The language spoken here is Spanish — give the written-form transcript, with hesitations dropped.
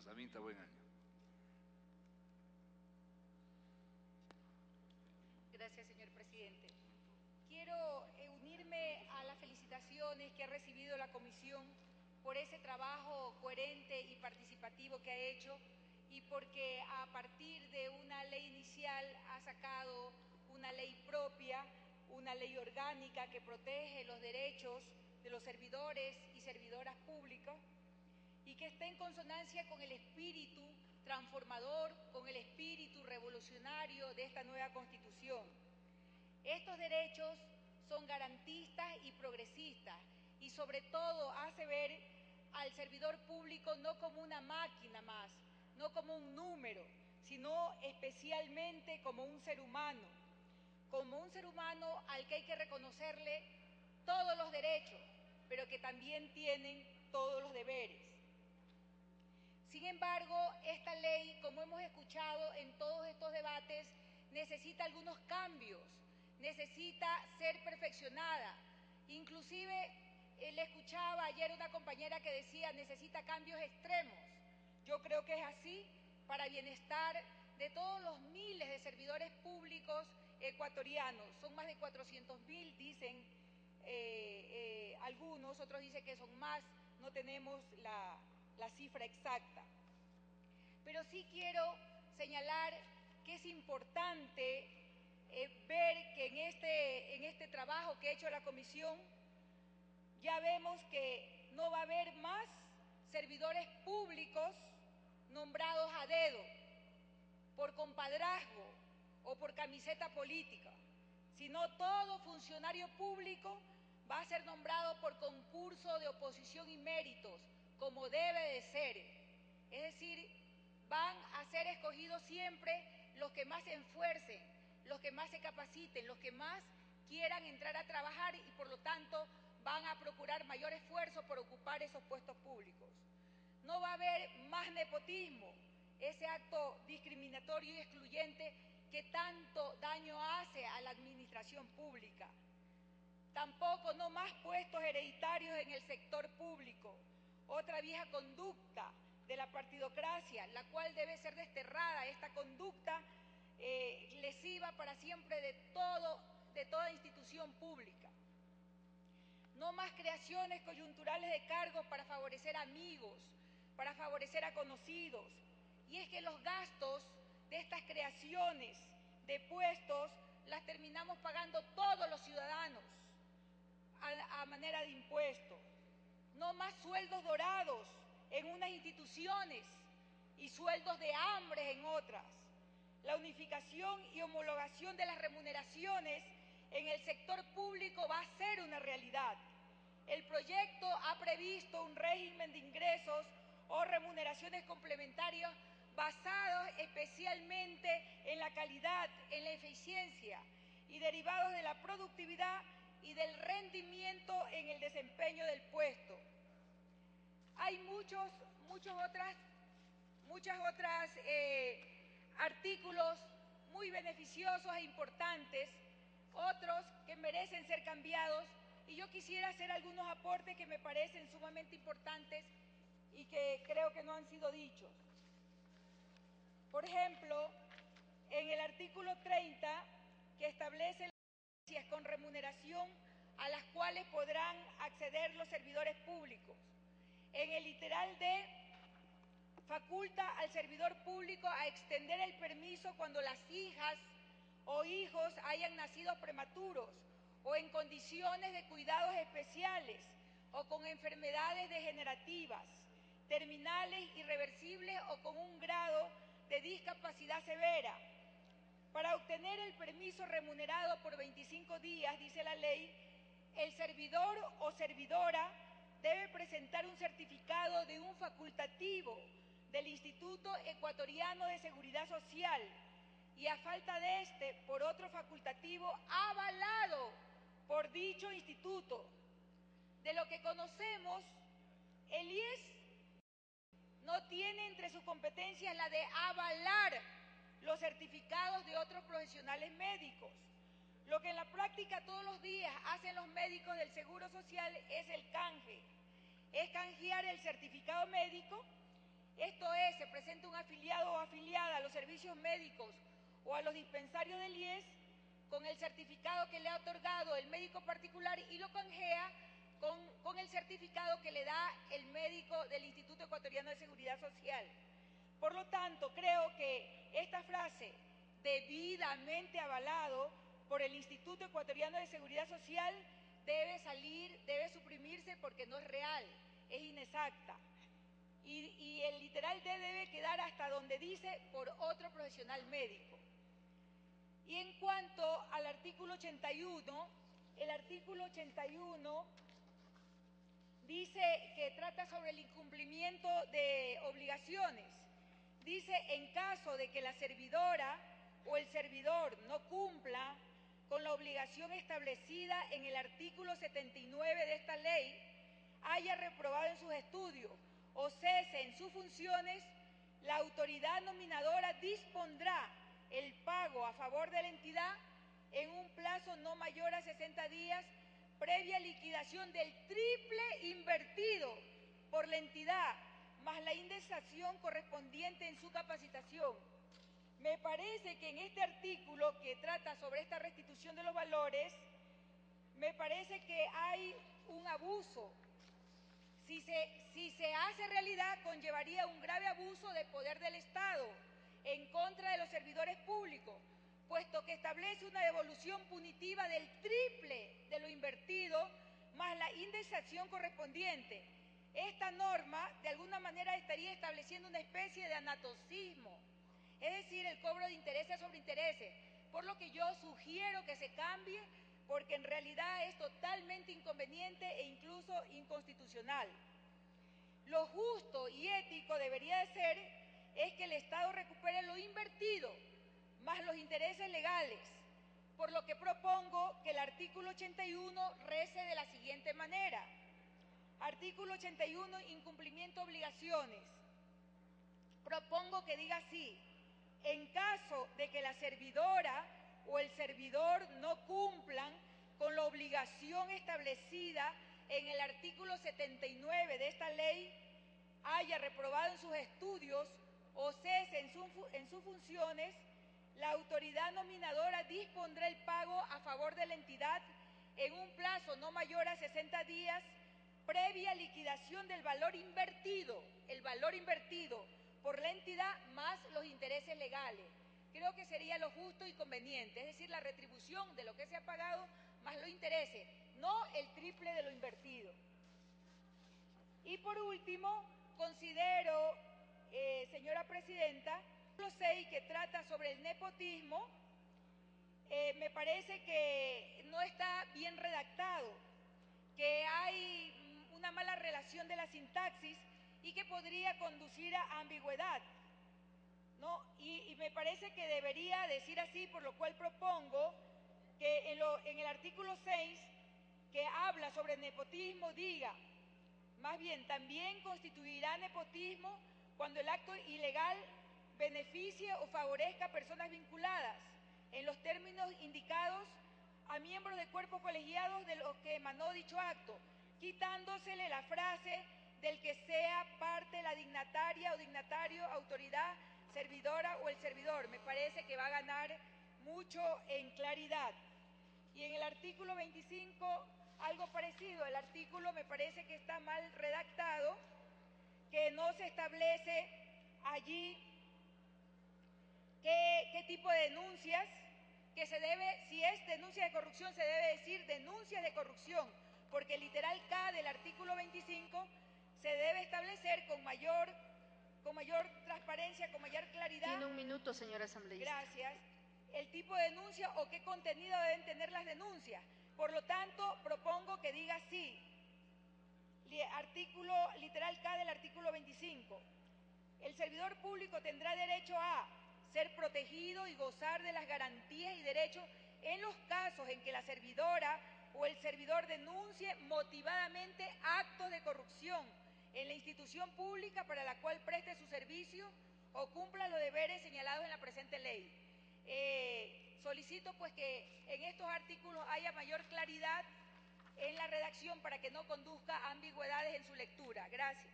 gracias. Aminta, buen año. Gracias, señor presidente. Quiero unirme a las felicitaciones que ha recibido la comisión por ese trabajo coherente y participativo que ha hecho y porque a partir de una ley inicial ha sacado una ley propia, una ley orgánica que protege los derechos de los servidores y servidoras públicas y que está en consonancia con el espíritu transformador, con el espíritu revolucionario de esta nueva Constitución. Estos derechos son garantistas y progresistas y sobre todo hace ver al servidor público no como una máquina más, no como un número, sino especialmente como un ser humano al que hay que reconocerle todos los derechos, pero que también tienen todos los deberes. Sin embargo, esta ley, como hemos escuchado en todos estos debates, necesita algunos cambios, necesita ser perfeccionada. Inclusive, le escuchaba ayer una compañera que decía necesita cambios extremos. Yo creo que es así para bienestar de todos los miles de servidores públicos ecuatorianos. Son más de 400.000, dicen algunos, otros dicen que son más, no tenemos la cifra exacta. Pero sí quiero señalar que es importante ver que en este trabajo que ha hecho la comisión ya vemos que no va a haber más servidores públicos nombrados a dedo, por compadrazgo o por camiseta política, sino todo funcionario público va a ser nombrado por concurso de oposición y méritos, como debe de ser. Es decir, van a ser escogidos siempre los que más se esfuercen, los que más se capaciten, los que más quieran entrar a trabajar y por lo tanto van a procurar mayor esfuerzo por ocupar esos puestos públicos. No va a haber más nepotismo, ese acto discriminatorio y excluyente que tanto daño hace a la administración pública. Tampoco no más puestos hereditarios en el sector público, otra vieja conducta de la partidocracia, la cual debe ser desterrada, esta conducta lesiva para siempre de toda institución pública. No más creaciones coyunturales de cargos para favorecer amigos, para favorecer a conocidos. Y es que los gastos de estas creaciones de puestos las terminamos pagando todos los ciudadanos a manera de impuesto. No más sueldos dorados en unas instituciones y sueldos de hambre en otras. La unificación y homologación de las remuneraciones en el sector público va a ser una realidad. El proyecto ha previsto un régimen de ingresos o remuneraciones complementarias basados especialmente en la calidad, en la eficiencia y derivados de la productividad y del rendimiento en el desempeño del puesto. Hay muchos otros artículos muy beneficiosos e importantes, otros que merecen ser cambiados, y yo quisiera hacer algunos aportes que me parecen sumamente importantes y que creo que no han sido dichos. Por ejemplo, en el artículo 30, que establece las licencias con remuneración a las cuales podrán acceder los servidores públicos. En el literal D, faculta al servidor público a extender el permiso cuando las hijas o hijos hayan nacido prematuros o en condiciones de cuidados especiales o con enfermedades degenerativas, terminales, irreversibles o con un grado de discapacidad severa. Para obtener el permiso remunerado por 25 días, dice la ley, el servidor o servidora debe presentar un certificado de un facultativo del Instituto Ecuatoriano de Seguridad Social y a falta de este, por otro facultativo avalado por dicho instituto. De lo que conocemos, el IES no tiene entre sus competencias la de avalar los certificados de otros profesionales médicos. Lo que en la práctica todos los días hacen los médicos del Seguro Social es el canje, es canjear el certificado médico. Esto es, presente un afiliado o afiliada a los servicios médicos o a los dispensarios del IES con el certificado que le ha otorgado el médico particular y lo canjea con el certificado que le da el médico del Instituto Ecuatoriano de Seguridad Social. Por lo tanto, creo que esta frase, debidamente avalado por el Instituto Ecuatoriano de Seguridad Social, debe suprimirse porque no es real, es inexacta. Y el literal D debe quedar hasta donde dice por otro profesional médico. Y en cuanto al artículo 81, el artículo 81 dice que trata sobre el incumplimiento de obligaciones. Dice, en caso de que la servidora o el servidor no cumpla con la obligación establecida en el artículo 79 de esta ley, haya reprobado en sus estudios o cese en sus funciones, la autoridad nominadora dispondrá el pago a favor de la entidad en un plazo no mayor a 60 días, previa liquidación del triple invertido por la entidad, más la indexación correspondiente en su capacitación. Me parece que en este artículo que trata sobre esta restitución de los valores, me parece que hay un abuso. Si se hace realidad, conllevaría un grave abuso de poder del Estado en contra de los servidores públicos, puesto que establece una devolución punitiva del triple de lo invertido, más la indexación correspondiente. Esta norma, de alguna manera, estaría estableciendo una especie de anatocismo, es decir, el cobro de intereses sobre intereses, por lo que yo sugiero que se cambie, porque en realidad es totalmente inconveniente e incluso inconstitucional. Lo justo y ético debería de ser es que el Estado recupere lo invertido, más los intereses legales, por lo que propongo que el artículo 81 rece de la siguiente manera. Artículo 81, incumplimiento de obligaciones. Propongo que diga así: en caso de que la servidora o el servidor no cumplan con la obligación establecida en el artículo 79 de esta ley, haya reprobado en sus estudios o cese en sus funciones, la autoridad nominadora dispondrá el pago a favor de la entidad en un plazo no mayor a 60 días, previa liquidación del valor invertido, por la entidad más los intereses legales. Creo que sería lo justo y conveniente, es decir, la retribución de lo que se ha pagado más los intereses, no el triple de lo invertido. Y por último, considero, señora Presidenta, el artículo 6 que trata sobre el nepotismo, me parece que no está bien redactado, que hay una mala relación de la sintaxis y que podría conducir a ambigüedad, ¿no? Y me parece que debería decir así, por lo cual propongo que en el artículo 6, que habla sobre nepotismo, diga, más bien, también constituirá nepotismo cuando el acto ilegal beneficie o favorezca a personas vinculadas, en los términos indicados, a miembros de cuerpos colegiados de los que emanó dicho acto, quitándosele la frase del que sea parte la dignataria o dignatario, autoridad, servidora o el servidor. Me parece que va a ganar mucho en claridad. Y en el artículo 25, algo parecido. El artículo me parece que está mal redactado, que no se establece allí qué tipo de denuncias, que se debe, si es denuncia de corrupción, se debe decir denuncias de corrupción, porque el literal K del artículo 25 se debe establecer con mayor transparencia, con mayor claridad. Tiene un minuto, señora asambleísta. Gracias. El tipo de denuncia o qué contenido deben tener las denuncias. Por lo tanto, propongo que diga así, artículo literal K del artículo 25. El servidor público tendrá derecho a ser protegido y gozar de las garantías y derechos en los casos en que la servidora o el servidor denuncie motivadamente actos de corrupción en la institución pública para la cual preste su servicio o cumpla los deberes señalados en la presente ley. Solicito pues que en estos artículos haya mayor claridad en la redacción para que no conduzca a ambigüedades en su lectura. Gracias.